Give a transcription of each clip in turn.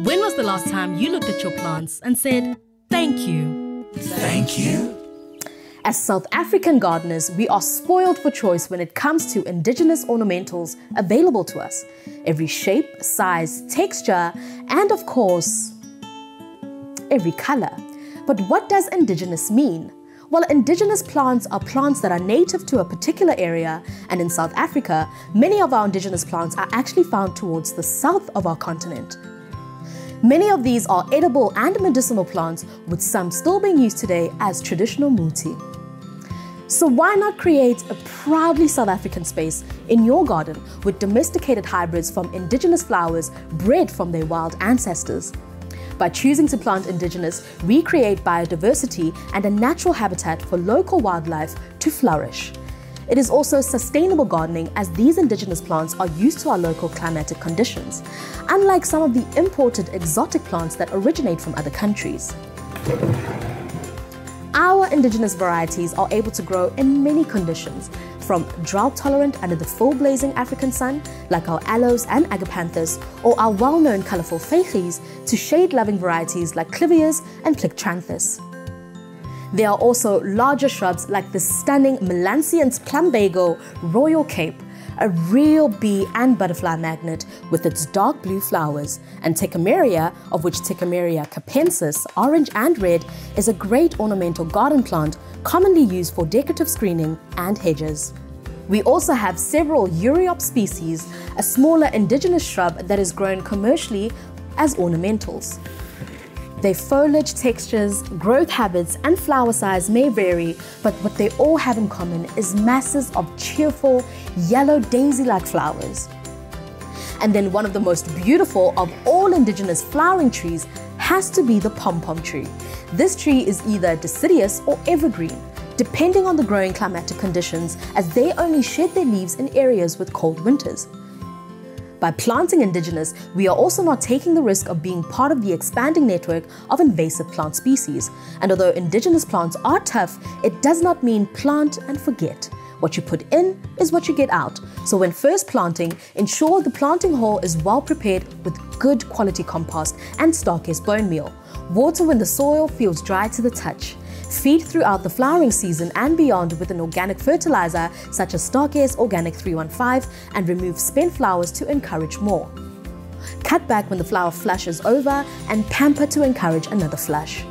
When was the last time you looked at your plants and said, thank you? Thank you. As South African gardeners, we are spoiled for choice when it comes to indigenous ornamentals available to us. Every shape, size, texture, and of course, every color. But what does indigenous mean? Well, indigenous plants are plants that are native to a particular area, and in South Africa, many of our indigenous plants are actually found towards the south of our continent. Many of these are edible and medicinal plants, with some still being used today as traditional muti. So why not create a proudly South African space in your garden with domesticated hybrids from indigenous flowers bred from their wild ancestors? By choosing to plant indigenous, we create biodiversity and a natural habitat for local wildlife to flourish. It is also sustainable gardening, as these indigenous plants are used to our local climatic conditions, unlike some of the imported exotic plants that originate from other countries. Our indigenous varieties are able to grow in many conditions, from drought-tolerant under the full blazing African sun, like our aloes and agapanthus, or our well-known colourful facies, to shade-loving varieties like clivias and plictranthus. There are also larger shrubs like the stunning Melansian's plumbago royal cape, a real bee and butterfly magnet with its dark blue flowers, and Teckemeria, of which Teckemeria capensis, orange and red, is a great ornamental garden plant commonly used for decorative screening and hedges. We also have several Euryop species, a smaller indigenous shrub that is grown commercially as ornamentals. Their foliage textures, growth habits, and flower size may vary, but what they all have in common is masses of cheerful, yellow daisy-like flowers. And then one of the most beautiful of all indigenous flowering trees has to be the pom-pom tree. This tree is either deciduous or evergreen, depending on the growing climatic conditions, as they only shed their leaves in areas with cold winters. By planting indigenous, we are also not taking the risk of being part of the expanding network of invasive plant species. And although indigenous plants are tough, it does not mean plant and forget. What you put in is what you get out. So when first planting, ensure the planting hole is well prepared with good quality compost and Starcase bone meal. Water when the soil feels dry to the touch. Feed throughout the flowering season and beyond with an organic fertilizer such as Starcase Organic 315, and remove spent flowers to encourage more. Cut back when the flower flushes over and pamper to encourage another flush.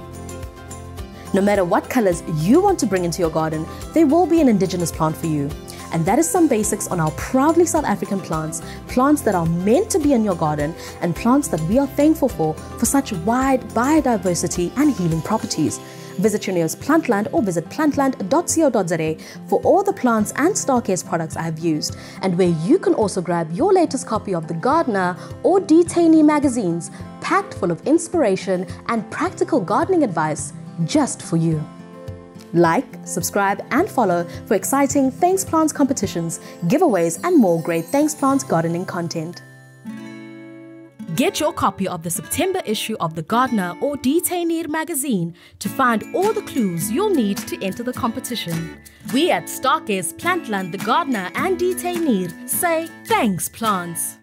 No matter what colors you want to bring into your garden, there will be an indigenous plant for you. And that is some basics on our proudly South African plants, plants that are meant to be in your garden, and plants that we are thankful for such wide biodiversity and healing properties. Visit your nearest Plantland or visit plantland.co.za for all the plants and Starcase products I have used, and where you can also grab your latest copy of The Gardener or Detainee magazines, packed full of inspiration and practical gardening advice just for you. Like, subscribe and follow for exciting Thanks Plants competitions, giveaways and more great Thanks Plants gardening content. Get your copy of the September issue of The Gardener or Detainee magazine to find all the clues you'll need to enter the competition. We at Starcase, Plantland, The Gardener and Detainee say thanks, plants.